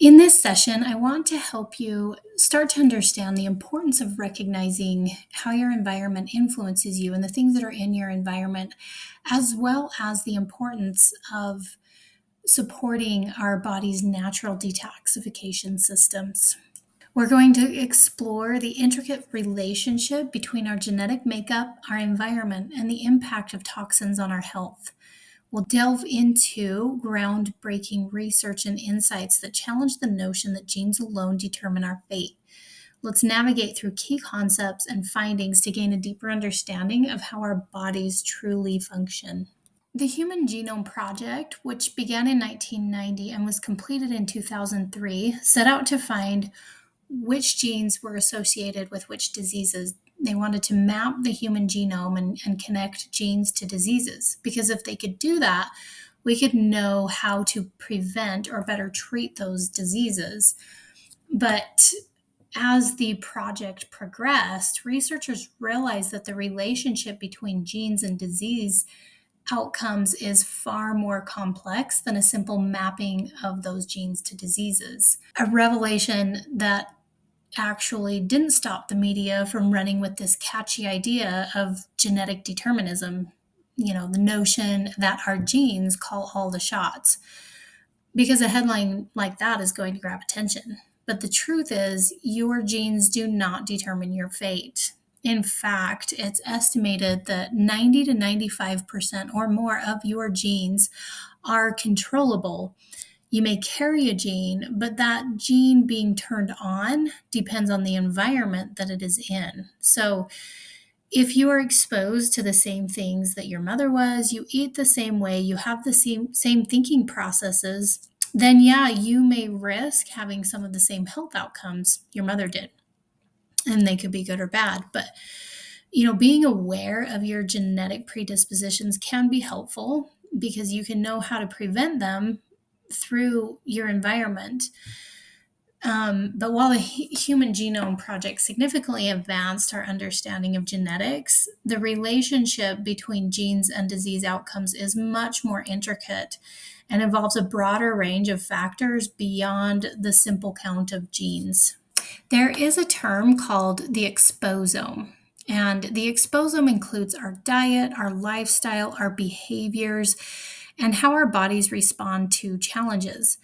In this session, I want to help you start to understand the importance of recognizing how your environment influences you and the things that are in your environment, as well as the importance of supporting our body's natural detoxification systems. We're going to explore the intricate relationship between our genetic makeup, our environment, and the impact of toxins on our health. We'll delve into groundbreaking research and insights that challenge the notion that genes alone determine our fate. Let's navigate through key concepts and findings to gain a deeper understanding of how our bodies truly function. The Human Genome Project, which began in 1990 and was completed in 2003, set out to find which genes were associated with which diseases. They wanted to map the human genome and connect genes to diseases, because if they could do that, we could know how to prevent or better treat those diseases. But as the project progressed, researchers realized that the relationship between genes and disease outcomes is far more complex than a simple mapping of those genes to diseases. A revelation that actually didn't stop the media from running with this catchy idea of genetic determinism, the notion that our genes call all the shots, because a headline like that is going to grab attention. But the truth is, your genes do not determine your fate. In fact, it's estimated that 90 to 95% or more of your genes are controllable. You may carry a gene, but that gene being turned on depends on the environment that it is in. So, if you are exposed to the same things that your mother was, you eat the same way, you have the same thinking processes, then yeah, you may risk having some of the same health outcomes your mother did. And they could be good or bad. But, being aware of your genetic predispositions can be helpful because you can know how to prevent them through your environment. But while the Human Genome Project significantly advanced our understanding of genetics, the relationship between genes and disease outcomes is much more intricate and involves a broader range of factors beyond the simple count of genes. There is a term called the exposome. And the exposome includes our diet, our lifestyle, our behaviors, and how our bodies respond to challenges.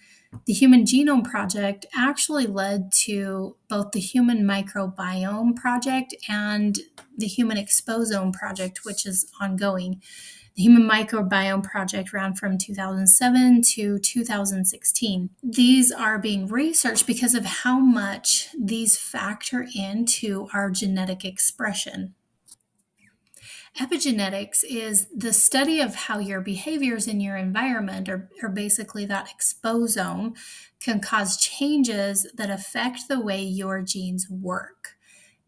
The Human Genome Project actually led to both the Human Microbiome Project and the Human Exposome Project, which is ongoing. The Human Microbiome Project ran from 2007 to 2016. These are being researched because of how much these factor into our genetic expression. Epigenetics is the study of how your behaviors in your environment, or basically that exposome, can cause changes that affect the way your genes work.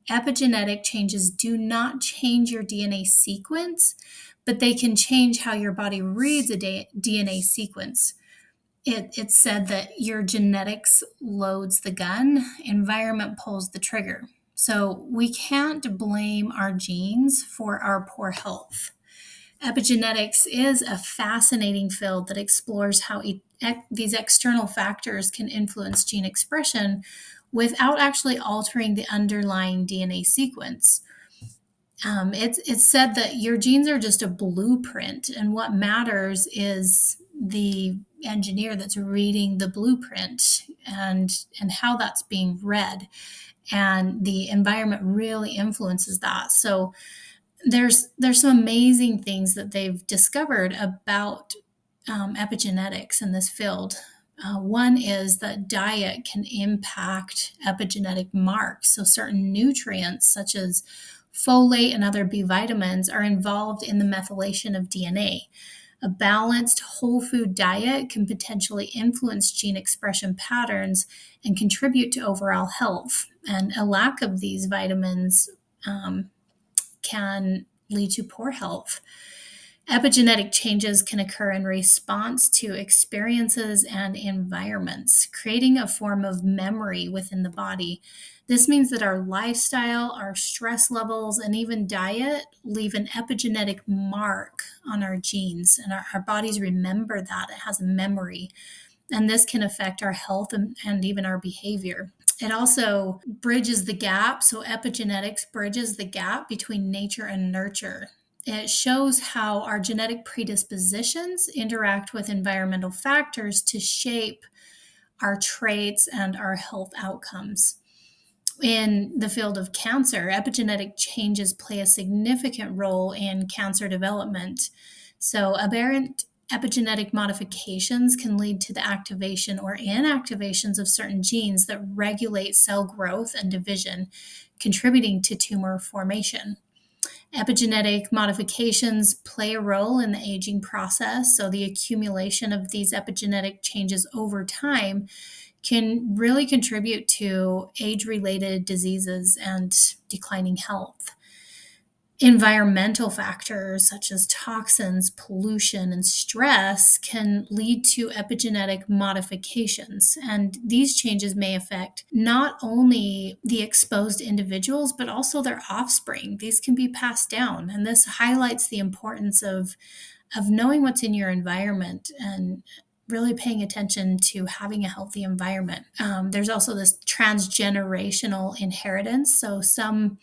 Epigenetic changes do not change your DNA sequence, but they can change how your body reads a DNA sequence. It's said that your genetics loads the gun, environment pulls the trigger. So we can't blame our genes for our poor health. Epigenetics is a fascinating field that explores how these external factors can influence gene expression without actually altering the underlying DNA sequence. It's said that your genes are just a blueprint, and what matters is the engineer that's reading the blueprint and how that's being read, and the environment really influences that. So there's some amazing things that they've discovered about epigenetics in this field. One is that diet can impact epigenetic marks. So certain nutrients such as folate and other B vitamins are involved in the methylation of DNA. A balanced whole food diet can potentially influence gene expression patterns and contribute to overall health. And a lack of these vitamins can lead to poor health. Epigenetic changes can occur in response to experiences and environments, creating a form of memory within the body. This means that our lifestyle, our stress levels, and even diet leave an epigenetic mark on our genes, and our bodies remember that. It has a memory. and this can affect our health and even our behavior. It also bridges the gap. So, epigenetics bridges the gap between nature and nurture. It shows how our genetic predispositions interact with environmental factors to shape our traits and our health outcomes. In the field of cancer, epigenetic changes play a significant role in cancer development. So, aberrant epigenetic modifications can lead to the activation or inactivations of certain genes that regulate cell growth and division, contributing to tumor formation. Epigenetic modifications play a role in the aging process, so the accumulation of these epigenetic changes over time can really contribute to age related diseases and declining health. Environmental factors such as toxins, pollution, and stress can lead to epigenetic modifications. And these changes may affect not only the exposed individuals, but also their offspring. These can be passed down. And this highlights the importance of knowing what's in your environment and really paying attention to having a healthy environment. There's also this transgenerational inheritance. So some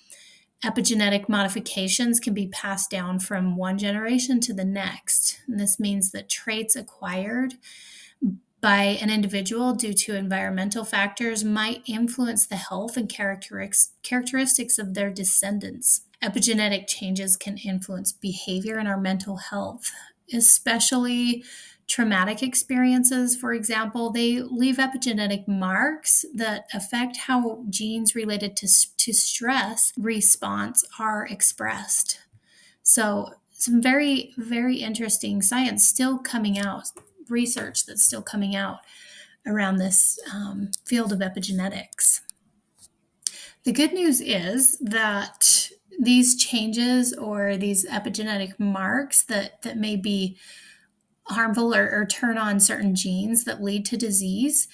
epigenetic modifications can be passed down from one generation to the next. And this means that traits acquired by an individual due to environmental factors might influence the health and characteristics of their descendants. Epigenetic changes can influence behavior and our mental health, especially traumatic experiences. For example, they leave epigenetic marks that affect how genes related to stress response are expressed. So, some very, very interesting science still coming out, research that's still coming out around this field of epigenetics. The good news is that these changes or these epigenetic marks that may be harmful or turn on certain genes that lead to disease,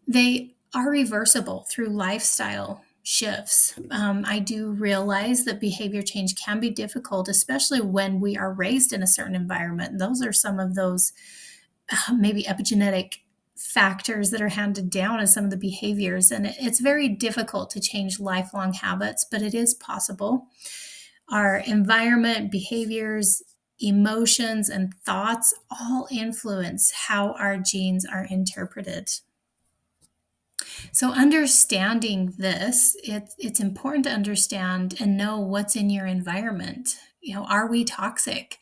they are reversible through lifestyle shifts. I do realize that behavior change can be difficult, especially when we are raised in a certain environment. Those are some of those maybe epigenetic factors that are handed down as some of the behaviors. And it's very difficult to change lifelong habits, but it is possible. Our environment, behaviors, emotions, and thoughts all influence how our genes are interpreted. So, understanding this, it's important to understand and know what's in your environment. Are we toxic?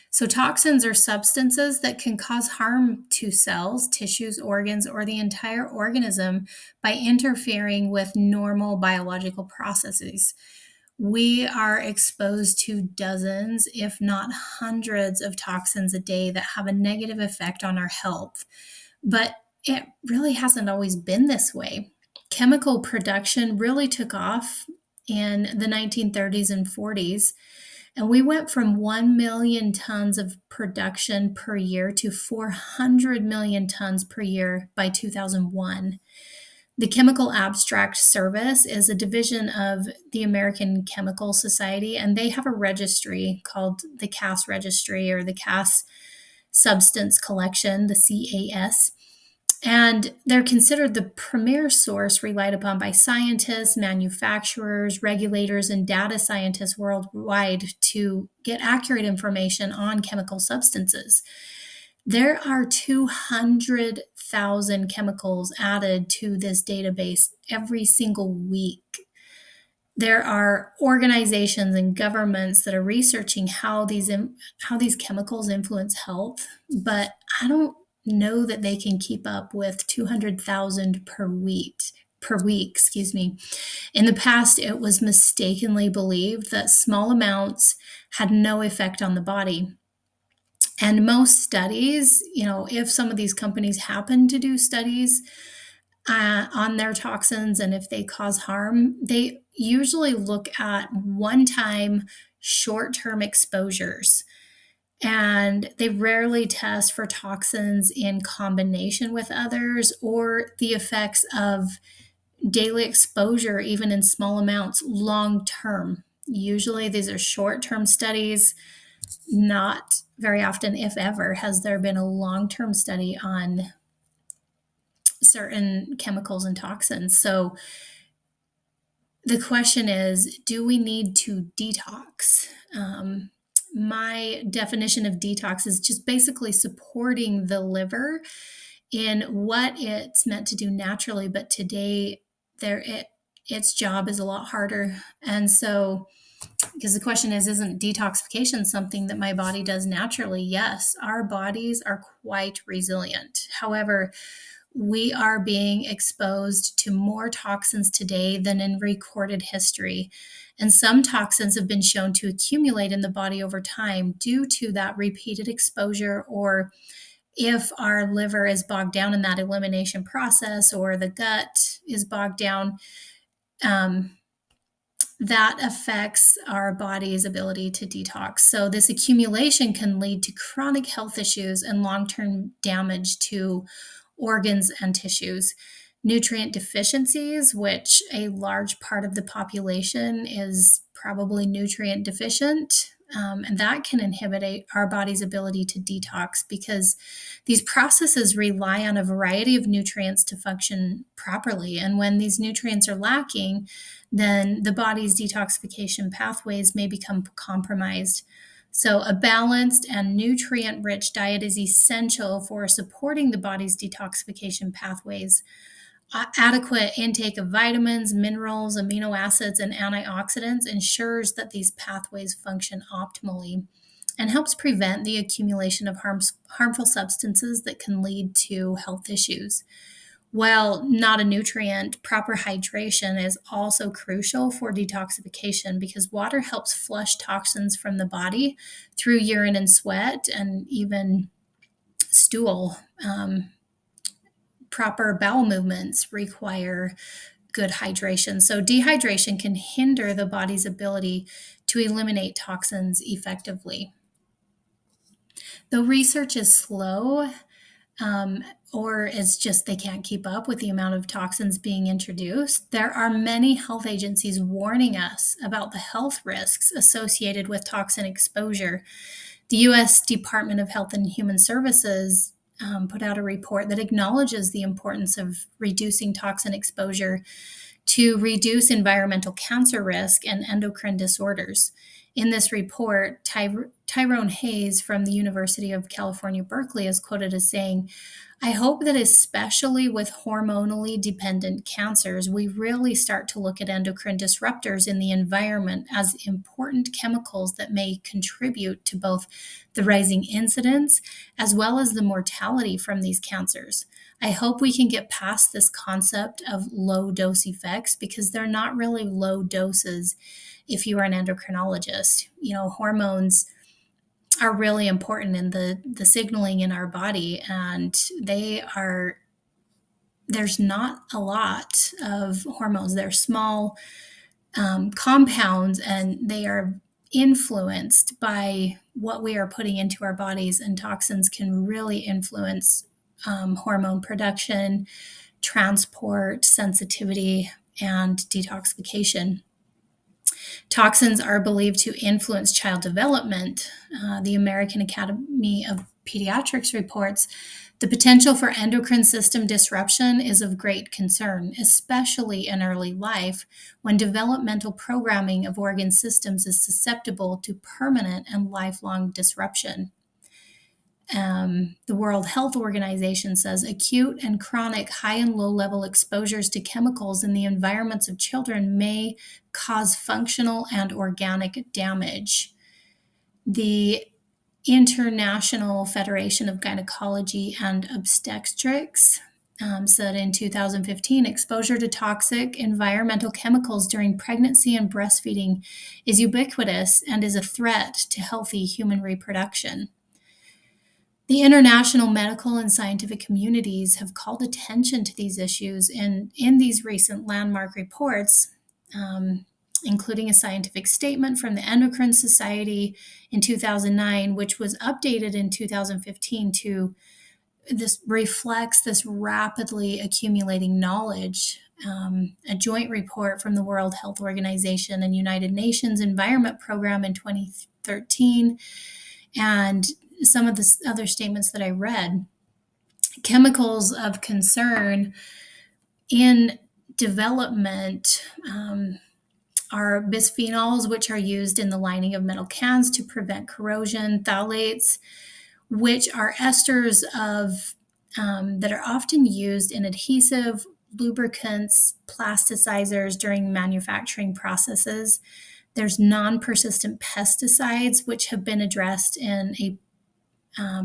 So, toxins are substances that can cause harm to cells, tissues, organs, or the entire organism by interfering with normal biological processes. We are exposed to dozens, if not hundreds, of toxins a day that have a negative effect on our health. But it really hasn't always been this way. Chemical production really took off in the 1930s and 40s, and we went from 1 million tons of production per year to 400 million tons per year by 2001. The Chemical Abstract Service is a division of the American Chemical Society, and they have a registry called the CAS Registry or the CAS Substance Collection, the CAS. And they're considered the premier source relied upon by scientists, manufacturers, regulators, and data scientists worldwide to get accurate information on chemical substances. There are 200,000 chemicals added to this database every single week. There are organizations and governments that are researching how these chemicals influence health, but I don't know that they can keep up with 200,000 per week. In the past, it was mistakenly believed that small amounts had no effect on the body. And most studies, if some of these companies happen to do studies on their toxins and if they cause harm, they usually look at one-time short-term exposures. And they rarely test for toxins in combination with others or the effects of daily exposure, even in small amounts, long term. Usually, these are short term studies. Not very often, if ever, has there been a long term study on certain chemicals and toxins. So the question is, do we need to detox? My definition of detox is just basically supporting the liver in what it's meant to do naturally, but today its job is a lot harder. And so, because the question is, isn't detoxification something that my body does naturally? Yes, our bodies are quite resilient. However, we are being exposed to more toxins today than in recorded history. And some toxins have been shown to accumulate in the body over time due to that repeated exposure, or if our liver is bogged down in that elimination process, or the gut is bogged down, um, that affects our body's ability to detox. So, this accumulation can lead to chronic health issues and long term damage to organs and tissues. Nutrient deficiencies, which a large part of the population is probably nutrient deficient, and that can inhibit our body's ability to detox because these processes rely on a variety of nutrients to function properly. And when these nutrients are lacking, then the body's detoxification pathways may become compromised. So, a balanced and nutrient rich diet is essential for supporting the body's detoxification pathways. Adequate intake of vitamins, minerals, amino acids, and antioxidants ensures that these pathways function optimally and helps prevent the accumulation of harmful substances that can lead to health issues. While not a nutrient, proper hydration is also crucial for detoxification because water helps flush toxins from the body through urine and sweat and even stool. Proper bowel movements require good hydration. So, dehydration can hinder the body's ability to eliminate toxins effectively. Though research is slow, or it's just they can't keep up with the amount of toxins being introduced, there are many health agencies warning us about the health risks associated with toxin exposure. The U.S. Department of Health and Human Services put out a report that acknowledges the importance of reducing toxin exposure to reduce environmental cancer risk and endocrine disorders. In this report, Tyrone Hayes from the University of California, Berkeley is quoted as saying, "I hope that especially with hormonally dependent cancers, we really start to look at endocrine disruptors in the environment as important chemicals that may contribute to both the rising incidence as well as the mortality from these cancers. I hope we can get past this concept of low dose effects because they're not really low doses if you are an endocrinologist. You know, hormones are really important in the signaling in our body, and there's not a lot of hormones. They're small compounds, and they are influenced by what we are putting into our bodies, and toxins can really influence hormone production, transport, sensitivity, and detoxification. Toxins are believed to influence child development. The American Academy of Pediatrics reports the potential for endocrine system disruption is of great concern, especially in early life when developmental programming of organ systems is susceptible to permanent and lifelong disruption. The World Health Organization says acute and chronic high and low level exposures to chemicals in the environments of children may cause functional and organic damage. The International Federation of Gynecology and Obstetrics said in 2015 exposure to toxic environmental chemicals during pregnancy and breastfeeding is ubiquitous and is a threat to healthy human reproduction. The international medical and scientific communities have called attention to these issues in these recent landmark reports, including a scientific statement from the Endocrine Society in 2009, which was updated in 2015 to this reflects this rapidly accumulating knowledge. A joint report from the World Health Organization and United Nations Environment Program in 2013, and some of the other statements that I read Chemicals of concern in development are bisphenols, which are used in the lining of metal cans to prevent corrosion, phthalates, which are esters of that are often used in adhesive, lubricants, plasticizers during manufacturing processes. There's non-persistent pesticides, which have been addressed in a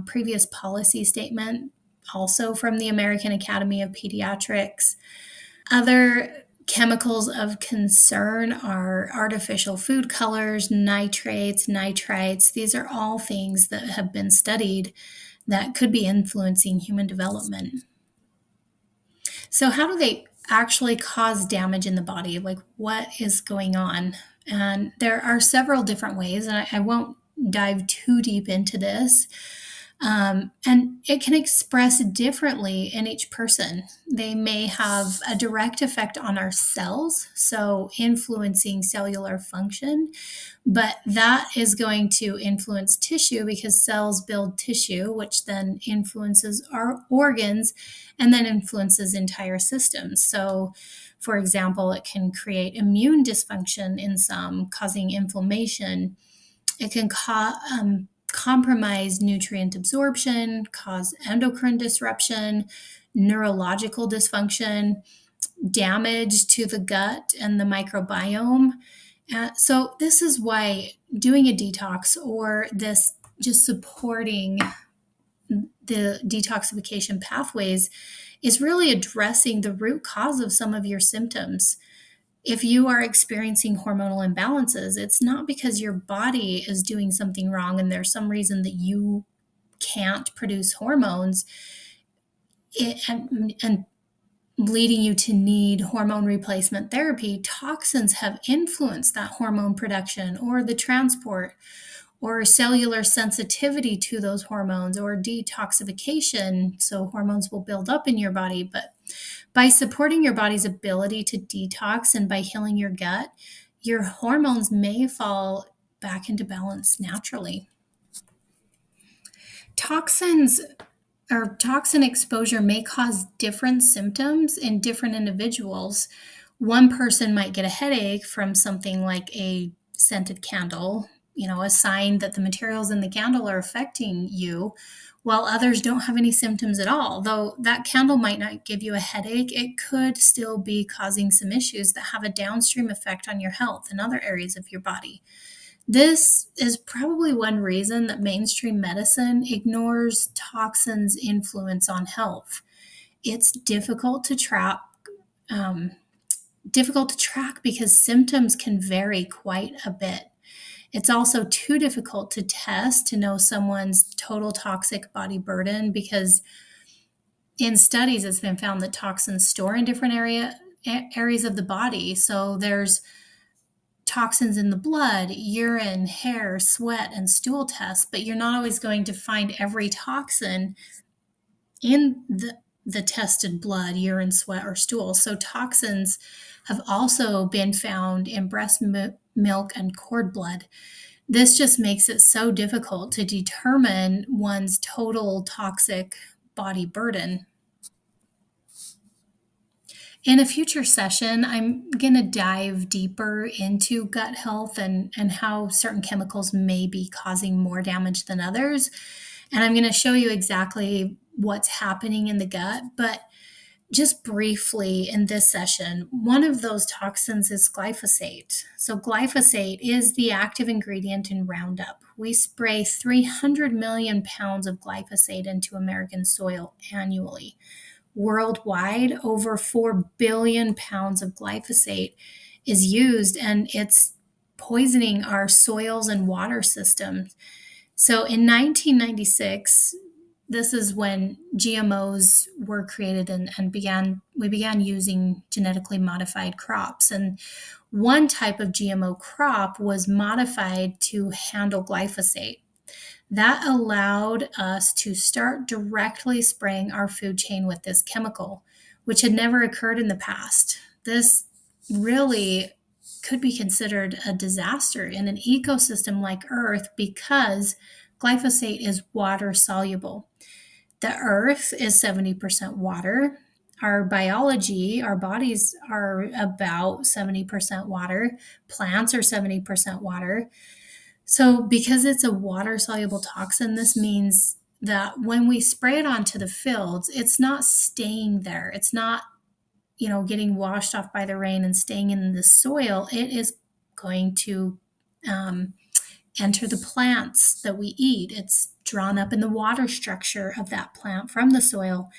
previous policy statement, also from the American Academy of Pediatrics. Other chemicals of concern are artificial food colors, nitrates, nitrites. These are all things that have been studied that could be influencing human development. So, how do they actually cause damage in the body? Like, what is going on? And there are several different ways, and I won't dive too deep into this. And it can express differently in each person. They may have a direct effect on our cells, so influencing cellular function, but that is going to influence tissue because cells build tissue, which then influences our organs and then influences entire systems. So, for example, it can create immune dysfunction in some, causing inflammation. It can compromise nutrient absorption, cause endocrine disruption, neurological dysfunction, damage to the gut and the microbiome. So, this is why doing a detox or this just supporting the detoxification pathways is really addressing the root cause of some of your symptoms. If you are experiencing hormonal imbalances, it's not because your body is doing something wrong and there's some reason that you can't produce hormones and leading you to need hormone replacement therapy. Toxins have influenced that hormone production or the transport or cellular sensitivity to those hormones or detoxification. So hormones will build up in your body. But by supporting your body's ability to detox and by healing your gut, your hormones may fall back into balance naturally. Toxins or toxin exposure may cause different symptoms in different individuals. One person might get a headache from something like a scented candle, a sign that the materials in the candle are affecting you, while others don't have any symptoms at all. Though that candle might not give you a headache, it could still be causing some issues that have a downstream effect on your health and other areas of your body. This is probably one reason that mainstream medicine ignores toxins' influence on health. It's um, difficult to track because symptoms can vary quite a bit. It's also too difficult to test to know someone's total toxic body burden because in studies it's been found that toxins store in different areas of the body. So there's toxins in the blood, urine, hair, sweat, and stool tests, but you're not always going to find every toxin in the tested blood, urine, sweat, or stool. So toxins have also been found in breast milk and cord blood. This just makes it so difficult to determine one's total toxic body burden. In a future session, I'm going to dive deeper into gut health and how certain chemicals may be causing more damage than others. And I'm going to show you exactly what's happening in the gut. But just briefly in this session, one of those toxins is glyphosate. So, glyphosate is the active ingredient in Roundup. We spray 300 million pounds of glyphosate into American soil annually. Worldwide, over 4 billion pounds of glyphosate is used, and it's poisoning our soils and water systems. So in 1996, this is when GMOs were created and we began using genetically modified crops. And one type of GMO crop was modified to handle glyphosate. That allowed us to start directly spraying our food chain with this chemical, which had never occurred in the past. This really could be considered a disaster in an ecosystem like Earth because glyphosate is water soluble. The earth is 70% water. Our biology, our bodies are about 70% water. Plants are 70% water. So, because it's a water soluble toxin, this means that when we spray it onto the fields, it's not staying there. It's not, getting washed off by the rain and staying in the soil. It is going to um, enter the plants that we eat. It's drawn up in the water structure of that plant from the soil.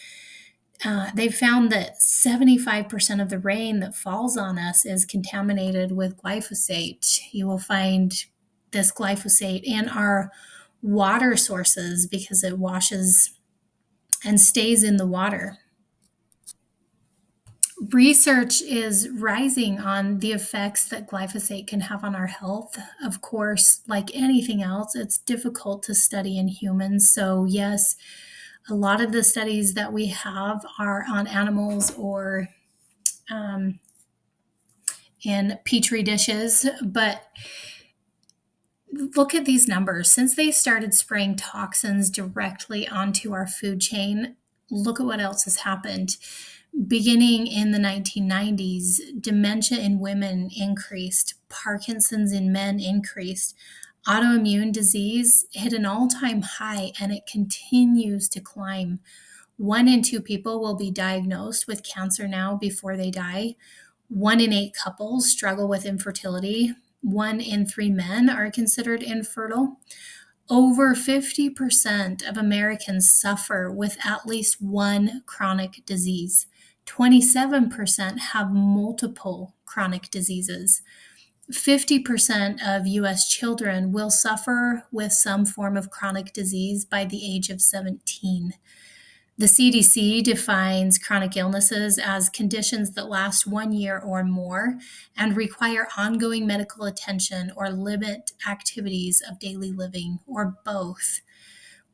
They found that 75% of the rain that falls on us is contaminated with glyphosate. You will find this glyphosate in our water sources because it washes and stays in the water. Research is rising on the effects that glyphosate can have on our health. Of course, like anything else, it's difficult to study in humans. So, yes, a lot of the studies that we have are on animals or um, in petri dishes. But look at these numbers. Since they started spraying toxins directly onto our food chain, look at what else has happened. Beginning in the 1990s, dementia in women increased, Parkinson's in men increased, autoimmune disease hit an all time high, and it continues to climb. 1 in 2 people will be diagnosed with cancer now before they die. 1 in 8 couples struggle with infertility. 1 in 3 men are considered infertile. Over 50% of Americans suffer with at least one chronic disease. 27% have multiple chronic diseases. 50% of US children will suffer with some form of chronic disease by the age of 17. The CDC defines chronic illnesses as conditions that last 1 year or more and require ongoing medical attention or limit activities of daily living, or both.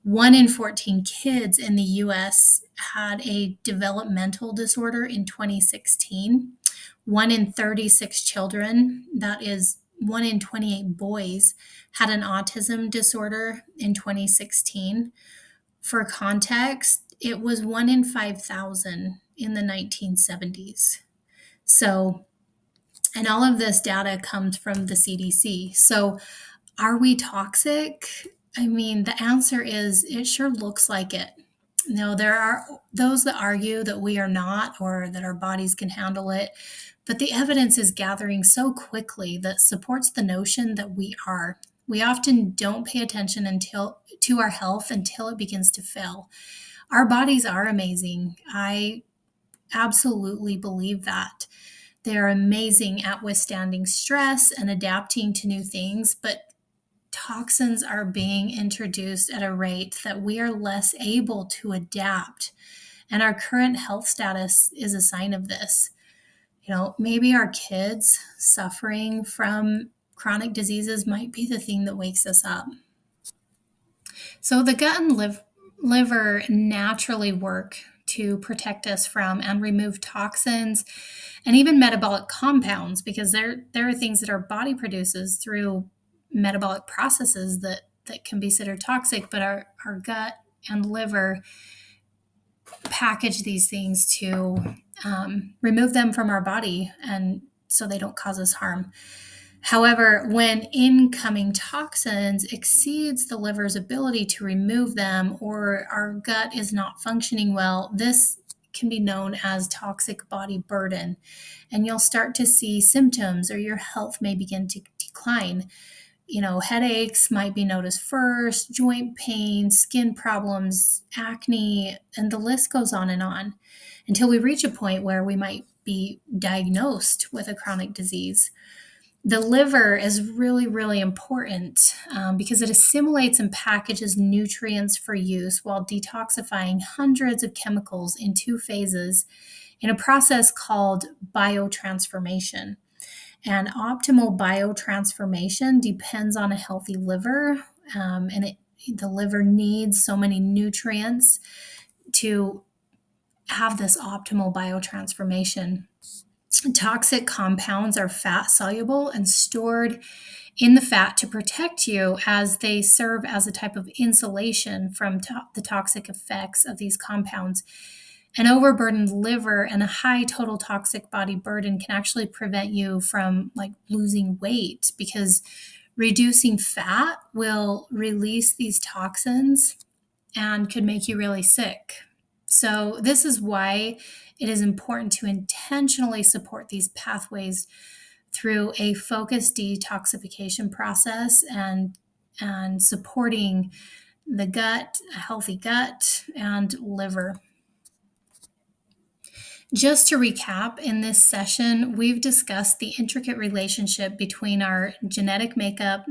1 in 14 kids in the US had a developmental disorder in 2016. 1 in 36 children, that is 1 in 28 boys, had an autism disorder in 2016. For context, it was 1 in 5,000 in the 1970s. So, and all of this data comes from the CDC. So, are we toxic? I mean, the answer is it sure looks like it. Now, there are those that argue that we are not, or that our bodies can handle it, but the evidence is gathering so quickly that supports the notion that we are. We often don't pay attention to our health until it begins to fail. Our bodies are amazing. I absolutely believe that. They are amazing at withstanding stress and adapting to new things, but toxins are being introduced at a rate that we are less able to adapt. And our current health status is a sign of this. Maybe our kids suffering from chronic diseases might be the thing that wakes us up. So the gut and liver naturally work to protect us from and remove toxins and even metabolic compounds, because there are things that our body produces through metabolic processes that can be considered toxic, but our gut and liver package these things to remove them from our body, and so they don't cause us harm. However, when incoming toxins exceeds the liver's ability to remove them, or our gut is not functioning well, this can be known as toxic body burden. And you'll start to see symptoms, or your health may begin to decline. Headaches might be noticed first, joint pain, skin problems, acne, and the list goes on until we reach a point where we might be diagnosed with a chronic disease. The liver is really, really important because it assimilates and packages nutrients for use while detoxifying hundreds of chemicals in 2 phases in a process called biotransformation. And optimal biotransformation depends on a healthy liver, the liver needs so many nutrients to have this optimal biotransformation. Toxic compounds are fat soluble and stored in the fat to protect you, as they serve as a type of insulation from the toxic effects of these compounds. An overburdened liver and a high total toxic body burden can actually prevent you from like losing weight, because reducing fat will release these toxins and could make you really sick. So, this is why it is important to intentionally support these pathways through a focused detoxification process, and supporting the gut, a healthy gut and liver. Just to recap, in this session, we've discussed the intricate relationship between our genetic makeup,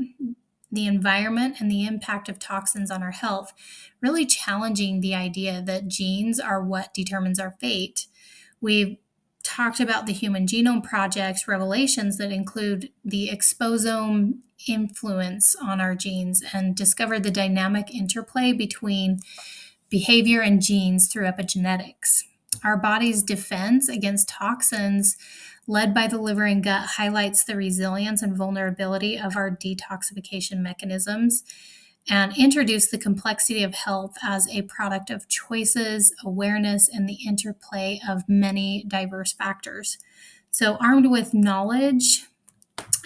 the environment, and the impact of toxins on our health, really challenging the idea that genes are what determines our fate. We've talked about the Human Genome Project's revelations that include the exposome influence on our genes, and discovered the dynamic interplay between behavior and genes through epigenetics. Our body's defense against toxins, led by the liver and gut, highlights the resilience and vulnerability of our detoxification mechanisms, and introduce the complexity of health as a product of choices, awareness, and the interplay of many diverse factors. So, armed with knowledge,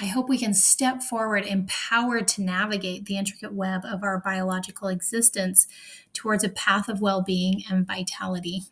I hope we can step forward empowered to navigate the intricate web of our biological existence towards a path of well being and vitality.